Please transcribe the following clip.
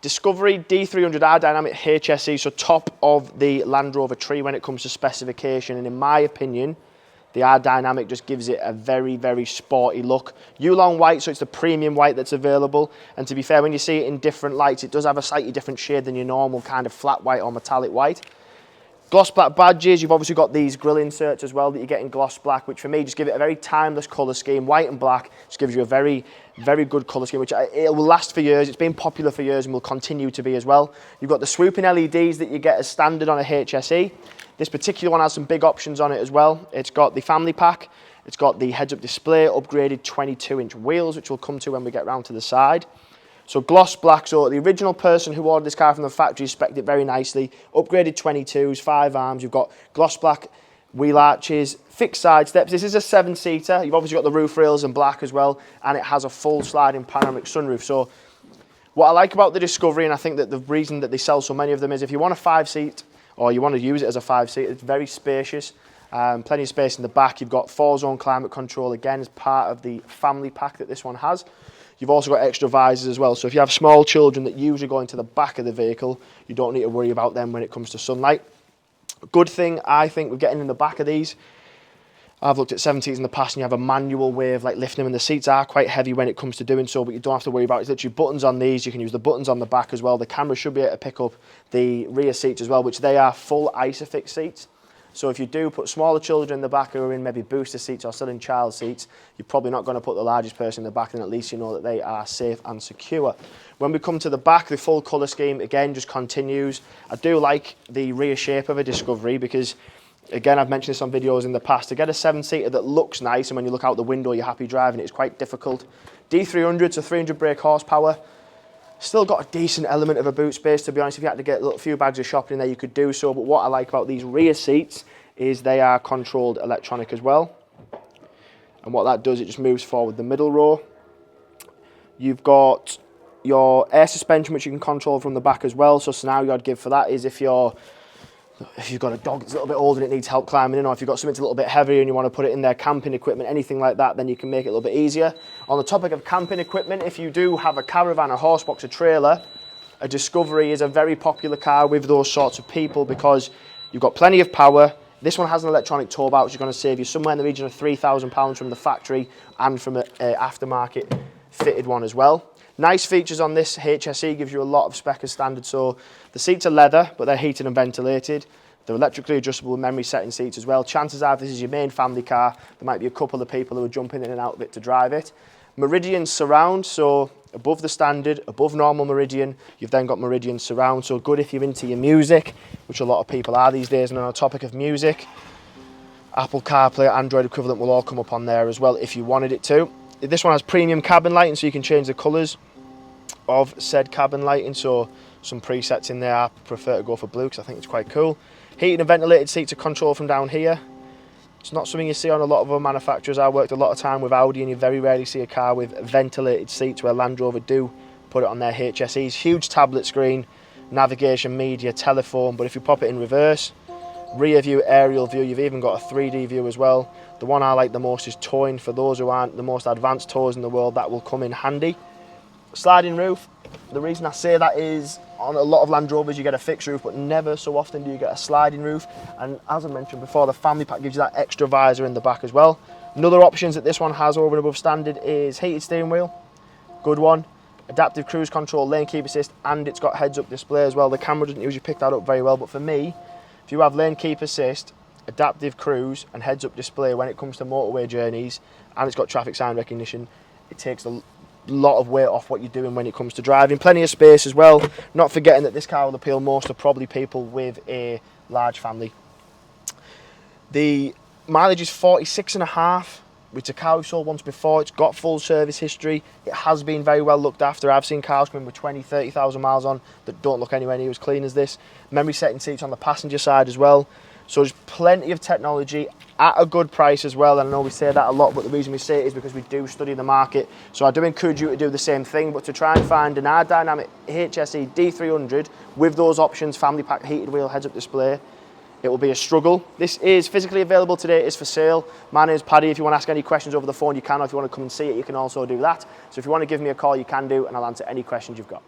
Discovery D300 Dynamic HSE, so top of the Land Rover tree when it comes to specification, and in my opinion, the R-Dynamic just gives it a very, very sporty look. Yulong White, so it's the premium white that's available. And to be fair, when you see it in different lights, it does have a slightly different shade than your normal kind of flat white or metallic white. Gloss black badges, you've obviously got these grille inserts as well that you get in gloss black, which for me just give it a very timeless colour scheme. White and black just gives you a very, very good colour scheme, which it will last for years. It's been popular for years and will continue to be as well. You've got the swooping LEDs that you get as standard on a HSE. This particular one has some big options on it as well. It's got the family pack, it's got the heads-up display, upgraded 22-inch wheels, which we'll come to when we get round to the side. So gloss black, so the original person who ordered this car from the factory spec'd it very nicely. Upgraded 22s, 5 arms, you've got gloss black wheel arches, fixed side steps. This is a 7-seater. You've obviously got the roof rails in black as well, and it has a full sliding panoramic sunroof. So what I like about the Discovery, and I think that the reason that they sell so many of them, is if you want a 5-seat, or you want to use it as a 5-seat, it's very spacious. Plenty of space in the back. You've got 4-zone climate control, again, as part of the family pack that this one has. You've also got extra visors as well. So if you have small children that usually go into the back of the vehicle, you don't need to worry about them when it comes to sunlight. Good thing, I think, with getting in the back of these, I've looked at 7-seats in the past and you have a manual way of like lifting them, and the seats are quite heavy when it comes to doing so, but you don't have to worry about it. It's literally buttons on these. You can use the buttons on the back as well. The camera should be able to pick up the rear seats as well, which they are full ISOFIX seats. So if you do put smaller children in the back who are in maybe booster seats or still in child seats, you're probably not going to put the largest person in the back, and at least you know that they are safe and secure. When we come to the back, the full colour scheme, again, just continues. I do like the rear shape of a Discovery because, again, I've mentioned this on videos in the past, to get a 7-seater that looks nice and when you look out the window you're happy driving it's quite difficult. D300, so 300 brake horsepower. Still got a decent element of a boot space, to be honest. If you had to get a few bags of shopping in there, you could do so. But what I like about these rear seats is they are controlled electronic as well. And what that does, it just moves forward the middle row. You've got your air suspension, which you can control from the back as well. So scenario I'd give for that is if you've got a dog that's a little bit older and it needs help climbing in, or if you've got something that's a little bit heavier and you want to put it in their camping equipment, anything like that, then you can make it a little bit easier. On the topic of camping equipment, if you do have a caravan, a horsebox, a trailer, a Discovery is a very popular car with those sorts of people because you've got plenty of power. This one has an electronic tow bar, which is going to save you somewhere in the region of £3,000 from the factory and from an aftermarket fitted one as well. Nice features on this HSE, gives you a lot of spec as standard. So the seats are leather, but they're heated and ventilated. They're electrically adjustable with memory setting seats as well. Chances are, if this is your main family car, there might be a couple of people who are jumping in and out of it to drive it. Meridian surround, so above the standard, above normal Meridian, you've then got Meridian surround. So good if you're into your music, which a lot of people are these days. And on the topic of music, Apple CarPlay, Android equivalent will all come up on there as well if you wanted it to. This one has premium cabin lighting, so you can change the colours of said cabin lighting. So some presets in there. I prefer to go for blue because I think it's quite cool. Heated and ventilated seats are controlled from down here. It's not something you see on a lot of other manufacturers. I worked a lot of time with Audi and you very rarely see a car with ventilated seats, where Land Rover do put it on their HSEs. Huge tablet screen, navigation, media, telephone, but if you pop it in reverse, rear view, aerial view, you've even got a 3D view as well. The one I like the most is towing. For those who aren't the most advanced towers in the world, that will come in handy. Sliding roof, the reason I say that is on a lot of Land Rovers you get a fixed roof, but never so often do you get a sliding roof. And as I mentioned before, the family pack gives you that extra visor in the back as well. Another options that this one has over and above standard is heated steering wheel, good one. Adaptive cruise control, lane keep assist, and it's got heads-up display as well. The camera doesn't usually pick that up very well, but for me, if you have lane keep assist, adaptive cruise and heads-up display when it comes to motorway journeys, and it's got traffic sign recognition, it takes a lot of weight off what you're doing when it comes to driving. Plenty of space as well, not forgetting that this car will appeal most to probably people with a large family. The mileage is 46.5, which a car we've sold once before. It's got full service history. It has been very well looked after. I've seen cars coming with 20, 30,000 miles on that don't look anywhere near as clean as this. Memory setting seats on the passenger side as well. So there's plenty of technology at a good price as well. And I know we say that a lot, but the reason we say it is because we do study the market. So I do encourage you to do the same thing, but to try and find an R-Dynamic HSE D300 with those options, family pack, heated wheel, heads-up display, it will be a struggle. This is physically available today. It is for sale. My name is Paddy. If you want to ask any questions over the phone, you can. Or if you want to come and see it, you can also do that. So if you want to give me a call, you can do, and I'll answer any questions you've got.